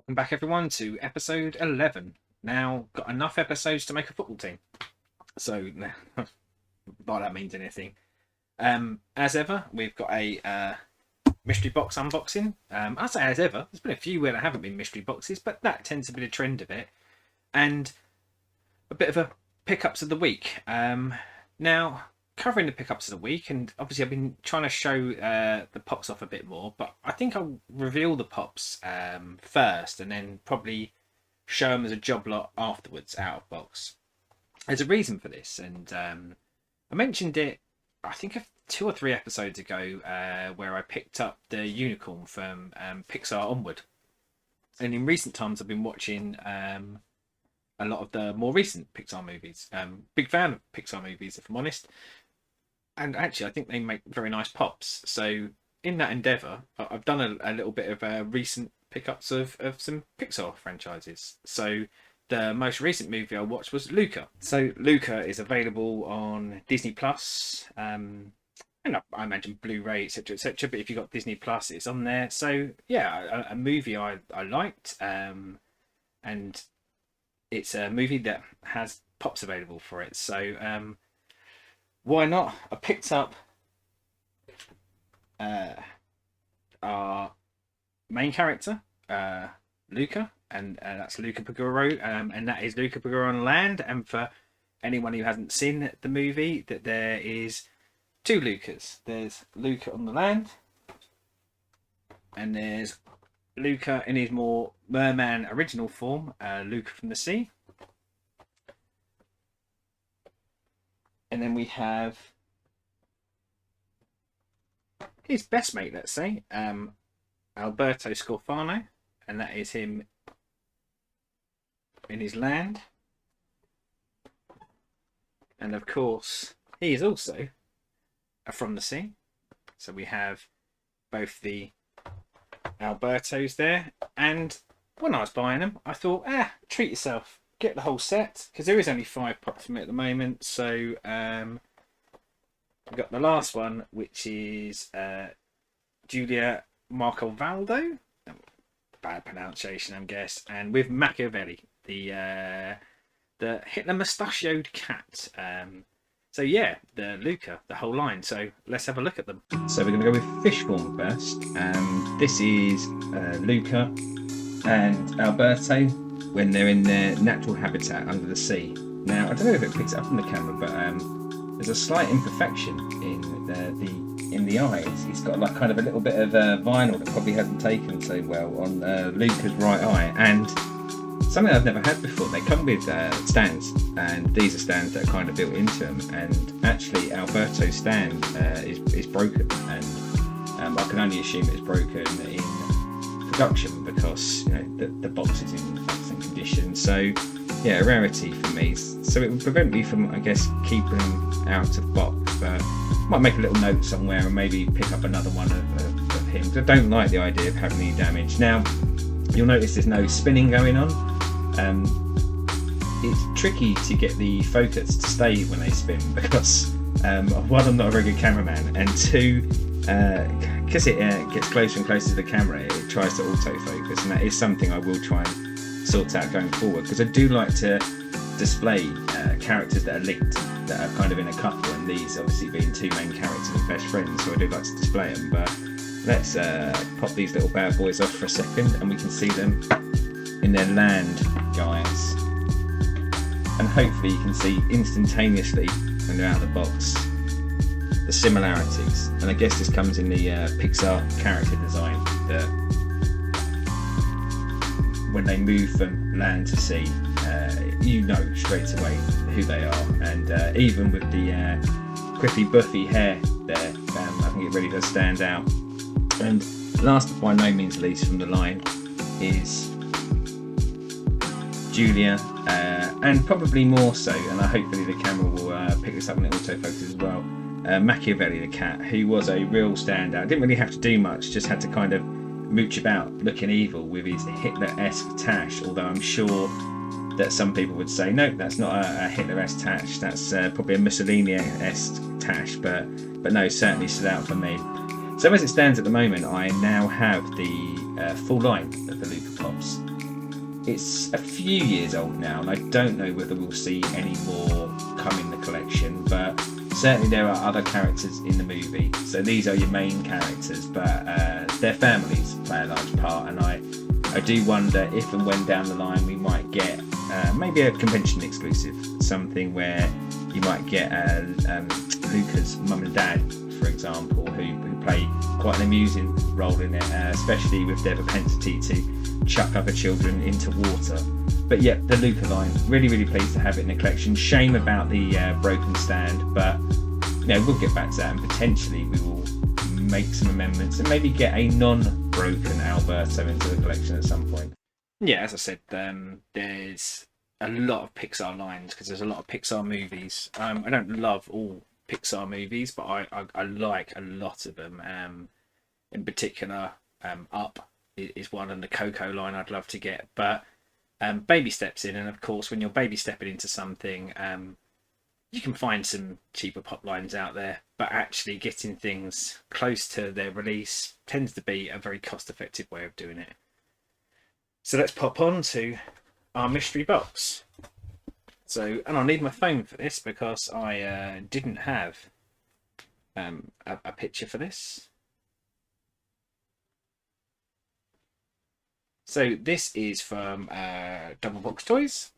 Welcome back, everyone, to episode 11. Now, got enough episodes to make a football team. So, not that means anything. As ever, we've got a mystery box unboxing. I say as ever, there's been a few where there haven't been mystery boxes, but that tends to be the trend of it. And a bit of a pickups of the week. Now, covering the pickups of the week, and obviously I've been trying to show the pops off a bit more, but I think I'll reveal the pops first and then probably show them as a job lot afterwards out of box. There's a reason for this, and I mentioned it I think 2 or 3 episodes ago where I picked up the unicorn from Pixar Onward, and in recent times I've been watching a lot of the more recent Pixar movies. Big fan of Pixar movies, if I'm honest. And actually, I think they make very nice pops. So in that endeavour, I've done a little bit of recent pickups of some Pixar franchises. So the most recent movie I watched was Luca. So Luca is available on Disney Plus, and I imagine Blu-ray, etc., etc. But if you've got Disney Plus, it's on there. So yeah, a movie I liked, and it's a movie that has pops available for it. So why not? I picked up our main character, Luca, and that's Luca Paguro, and that is Luca Paguro on land. And for anyone who hasn't seen the movie, that there is 2 Lucas. There's Luca on the land, and there's Luca in his more merman original form, Luca from the sea. And then we have his best mate, let's say, Alberto Scorfano, and that is him in his land. And of course, he is also from the sea. So we have both the Albertos there, and when I was buying them, I thought, treat yourself. Get the whole set, because there is only 5 pops from it at the moment. So we've got the last one, which is Julia Marcovaldo, bad pronunciation, I guess, and with Machiavelli, the Hitler mustachioed cat. So yeah, the Luca, the whole line. So let's have a look at them. So we're going to go with fish form first. This is Luca and Alberto when they're in their natural habitat under the sea. Now, I don't know if it picks it up on the camera, but there's a slight imperfection in the eyes. He's got like kind of a little bit of vinyl that probably hasn't taken so well on Luca's right eye, and something I've never had before. They come with stands, and these are stands that are kind of built into them, and actually Alberto's stand is broken, and I can only assume it's broken in production because the box is in excellent condition. So yeah, a rarity for me. So it would prevent me from, I guess, keeping them out of box, but might make a little note somewhere and maybe pick up another one of him. I don't like the idea of having any damage. Now you'll notice there's no spinning going on. It's tricky to get the focus to stay when they spin because one, I'm not a very good cameraman, and 2, because it gets closer and closer to the camera, it tries to autofocus, and that is something I will try and sort out going forward, because I do like to display characters that are linked, that are kind of in a couple, and these obviously being 2 main characters and best friends, so I do like to display them. But let's pop these little bad boys off for a second and we can see them in their land guise, and hopefully you can see instantaneously when they're out of the box the similarities. And I guess this comes in the Pixar character design, that when they move from land to sea, you know straight away who they are. And even with the quiffy buffy hair there, I think it really does stand out. And last but by no means least from the line is Julia, and probably more so, and hopefully the camera will pick this up in autofocus as well, Machiavelli the cat, who was a real standout. Didn't really have to do much, just had to kind of mooch about looking evil with his Hitler-esque tash, although I'm sure that some people would say, no, that's not a Hitler-esque tash, that's probably a Mussolini-esque tash, but no, certainly stood out for me. So as it stands at the moment, I now have the full line of the Luca Pops. it's a few years old now, and I don't know whether we'll see any more come in the collection, but certainly there are other characters in the movie. So these are your main characters, but their families play a large part, and I do wonder if and when down the line we might get maybe a convention exclusive, something where you might get Luca's mum and dad, for example, who play quite an amusing role in it, especially with their propensity to chuck other children into water. But yeah, the Luca line, really pleased to have it in the collection. Shame about the broken stand, but we'll get back to that, and potentially we will make some amendments and maybe get a non-broken Alberto into the collection at some point. Yeah, as I said, there's a lot of Pixar lines because there's a lot of Pixar movies. I don't love all Pixar movies, but I like a lot of them. In particular, Up is one, and the Coco line I'd love to get. But baby steps in, and of course, when you're baby stepping into something, you can find some cheaper pop lines out there. But actually, getting things close to their release tends to be a very cost-effective way of doing it. So let's pop on to our mystery box. So, and I'll need my phone for this because I didn't have a picture for this. So this is from Double Box Toys,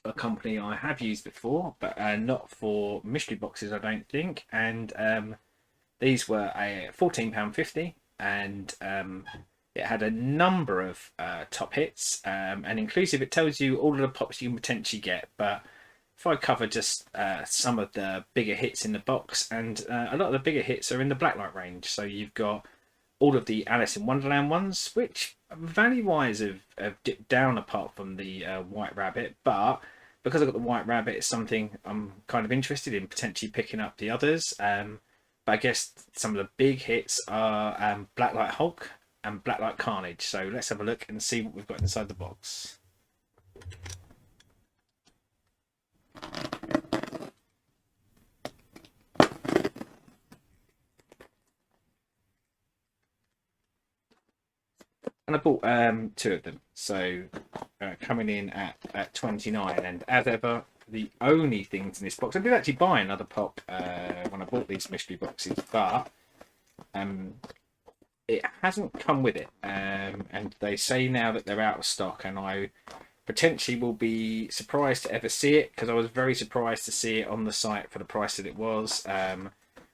a company I have used before, but not for mystery boxes, I don't think. And these were a £14.50, and it had a number of top hits, and inclusive, it tells you all of the pops you can potentially get. But if I cover just some of the bigger hits in the box, and a lot of the bigger hits are in the Blacklight range. So you've got all of the Alice in Wonderland ones, which value-wise have dipped down apart from the White Rabbit. But because I've got the White Rabbit, it's something I'm kind of interested in potentially picking up the others. But I guess some of the big hits are Blacklight Hulk and Blacklight Carnage. So let's have a look and see what we've got inside the box. And I bought two of them, so coming in at $29, and as ever, the only things in this box, I did actually buy another pop when I bought these mystery boxes, but it hasn't come with it, and they say now that they're out of stock, and I potentially will be surprised to ever see it, because I was very surprised to see it on the site for the price that it was,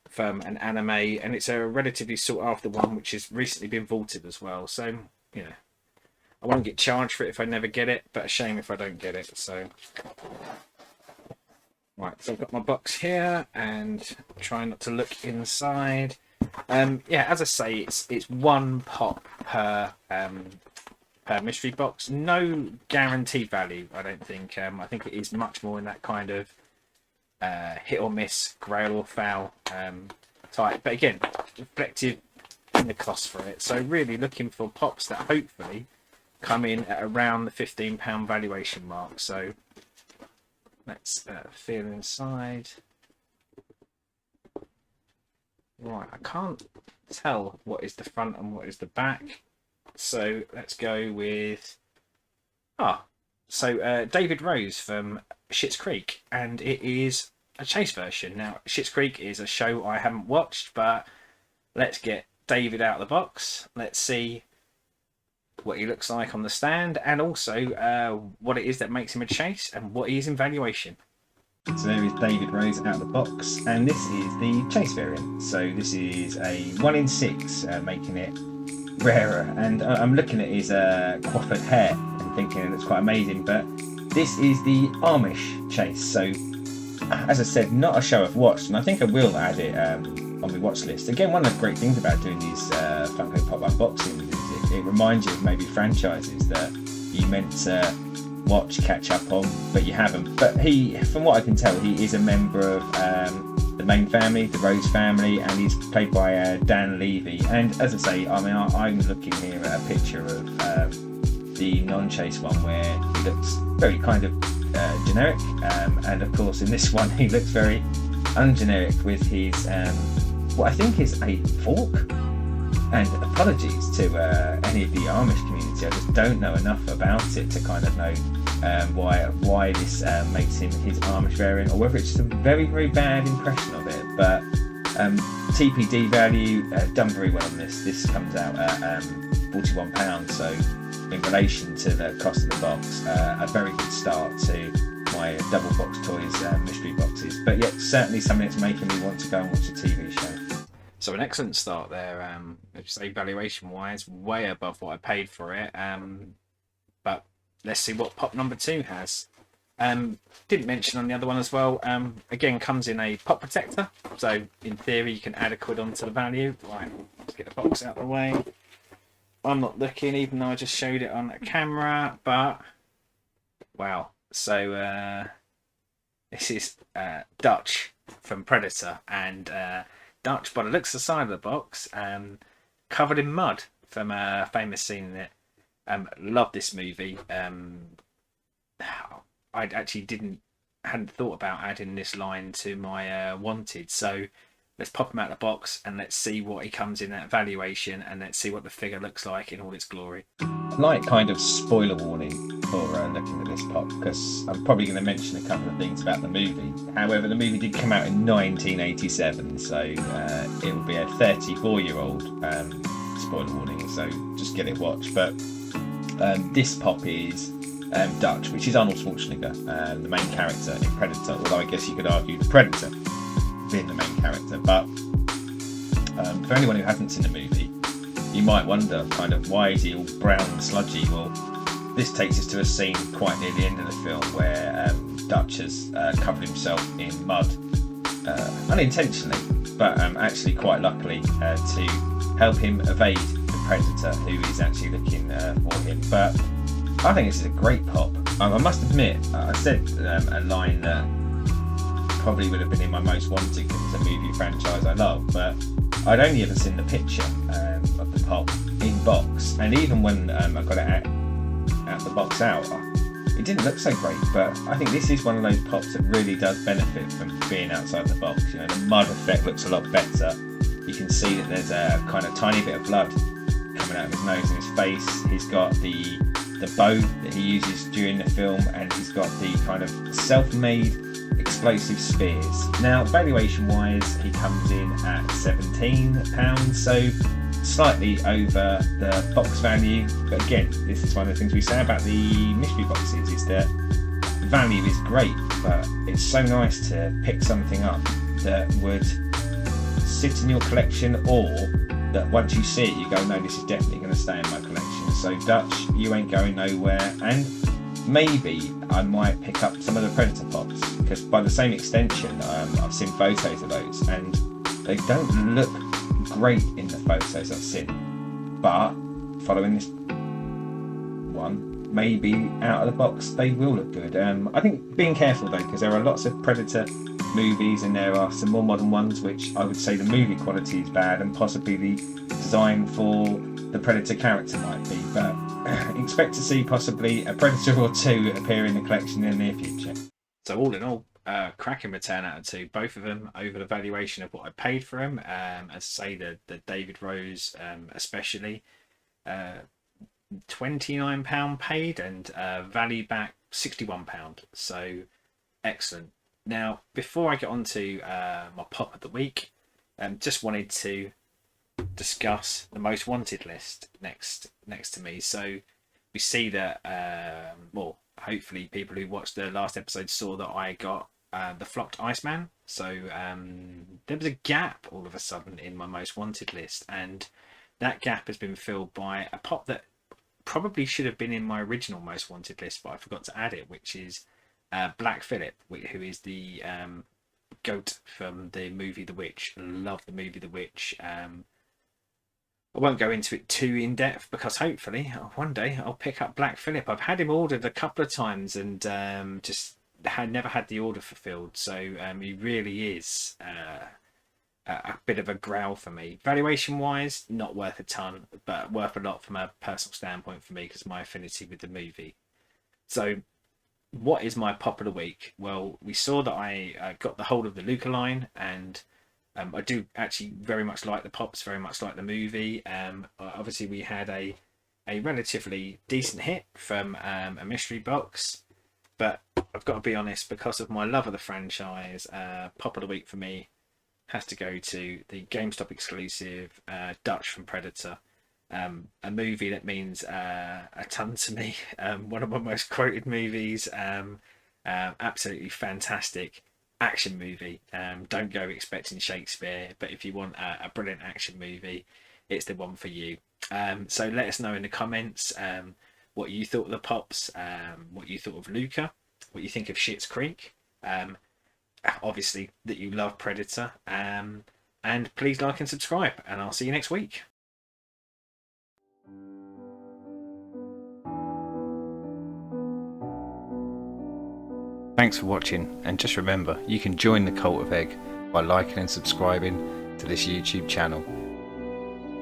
from an anime, and it's a relatively sought after one which has recently been vaulted as well. So I won't get charged for it if I never get it, but a shame if I don't get it. So right, so I've got my box here and try not to look inside. As I say, it's one pop per mystery box. No guaranteed value, I don't think. I think it is much more in that kind of hit or miss, grail or foul type. But again, reflective in the cost for it. So really looking for pops that hopefully come in at around the £15 valuation mark. So let's feel inside. Right, I can't tell what is the front and what is the back. So let's go with David Rose from Schitt's Creek, and it is a chase version. Now, Schitt's Creek is a show I haven't watched, but let's get David out of the box. Let's see what he looks like on the stand, and also what it is that makes him a chase and what he is in valuation. So there is David Rose out of the box, and this is the chase variant. So this is a 1 in 6, making it rarer. And I'm looking at his coiffured hair and thinking it looks quite amazing, but this is the Amish chase. So as I said, not a show I've watched, and I think I will add it on my watch list. Again, one of the great things about doing these Funko Pop unboxings is it reminds you of maybe franchises that you meant to watch, catch up on, but you haven't. But he, from what I can tell, he is a member of the main family, the Rose family, and he's played by Dan Levy. And as I say, I mean, I'm looking here at a picture of the non-chase one where he looks very kind of generic, and of course in this one he looks very ungeneric with his what I think is a fork. And apologies to any of the Amish community. I just don't know enough about it to kind of know why this makes him his Amish variant, or whether it's just a very, very bad impression of it. But TPD value done very well on this. This comes out at £41, so in relation to the cost of the box, a very good start to my double box toys mystery boxes. But yet, certainly something that's making me want to go and watch a TV show. So an excellent start there. As you say, valuation wise, way above what I paid for it. But let's see what pop number 2 has. Didn't mention on the other one as well. Again, comes in a pop protector, so in theory you can add £1 onto the value. Right, let's get the box out of the way. I'm not looking, even though I just showed it on the camera. But wow, so this is Dutch from Predator, and Dutch, by the looks of the side of the box, covered in mud from a famous scene in it. Love this movie. I actually hadn't thought about adding this line to my wanted. So let's pop him out of the box and let's see what he comes in at valuation, and let's see what the figure looks like in all its glory. Like kind of spoiler warning for looking at this pop, because I'm probably going to mention a couple of things about the movie. However, the movie did come out in 1987, so it will be a 34-year-old spoiler warning, so just get it watched. But this pop is Dutch, which is Arnold Schwarzenegger, the main character in Predator, although I guess you could argue the Predator being the main character. But for anyone who hasn't seen the movie, you might wonder kind of why is he all brown and sludgy. Well, this takes us to a scene quite near the end of the film where Dutch has covered himself in mud, unintentionally, but actually quite luckily to help him evade the Predator, who is actually looking for him. But I think this is a great pop. I must admit, I said a line that probably would have been in my most wanted because it's a movie franchise I love, but I'd only ever seen the picture of the pop in box, and even when I got it out the box out, it didn't look so great. But I think this is one of those pops that really does benefit from being outside the box. You know, the mud effect looks a lot better. You can see that there's a kind of tiny bit of blood coming out of his nose and his face. He's got the bow that he uses during the film, and he's got the kind of self-made explosive spears. Now, valuation wise, he comes in at £17, so slightly over the box value. But again, this is one of the things we say about the mystery boxes, is that the value is great, but it's so nice to pick something up that would sit in your collection, or that once you see it you go, no, this is definitely going to stay in my collection. So Dutch, you ain't going nowhere. And maybe I might pick up some of the Predator pops, because by the same extension, I've seen photos of those and they don't look great in the photos I've seen, but following this one, maybe out of the box they will look good. I think being careful though, because there are lots of Predator movies and there are some more modern ones which I would say the movie quality is bad, and possibly the design for the Predator character might be, but expect to see possibly a Predator or two appear in the collection in the near future. So all in all, cracking return out of 2, both of them over the valuation of what I paid for them. As I say, the David Rose especially, £29 paid and value back £61, so excellent. Now, before I get on to my pop of the week, just wanted to discuss the most wanted list next to me. So we see that, well, hopefully people who watched the last episode saw that I got the flocked Iceman. So there was a gap all of a sudden in my most wanted list, and that gap has been filled by a pop that probably should have been in my original most wanted list, but I forgot to add it, which is Black Phillip, who is the goat from the movie The Witch. Love the movie The Witch. I won't go into it too in depth, because hopefully one day I'll pick up Black Phillip. I've had him ordered a couple of times and just had never had the order fulfilled. So he really is a bit of a growl for me. Valuation wise, not worth a ton, but worth a lot from a personal standpoint for me because of my affinity with the movie. So what is my pop of the week? Well, we saw that I got the hold of the Luca line, and I do actually very much like the Pops, very much like the movie. Obviously, we had a relatively decent hit from a mystery box, but I've got to be honest, because of my love of the franchise, Pop of the Week for me has to go to the GameStop exclusive Dutch from Predator. A movie that means a ton to me. One of my most quoted movies. Absolutely fantastic action movie. Don't go expecting Shakespeare, but if you want a brilliant action movie, it's the one for you. So let us know in the comments what you thought of the Pops, what you thought of Luca, what you think of Schitt's Creek. Obviously that you love Predator. And please like and subscribe, and I'll see you next week. Thanks for watching, and just remember, you can join the Cult of Egg by liking and subscribing to this YouTube channel.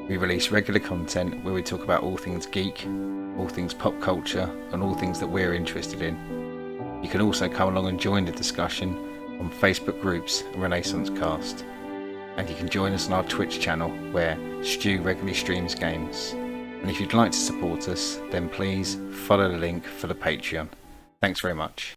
We release regular content where we talk about all things geek, all things pop culture, and all things that we're interested in. You can also come along and join the discussion on Facebook groups and Renaissance Cast. And you can join us on our Twitch channel where Stu regularly streams games. And if you'd like to support us, then please follow the link for the Patreon. Thanks very much.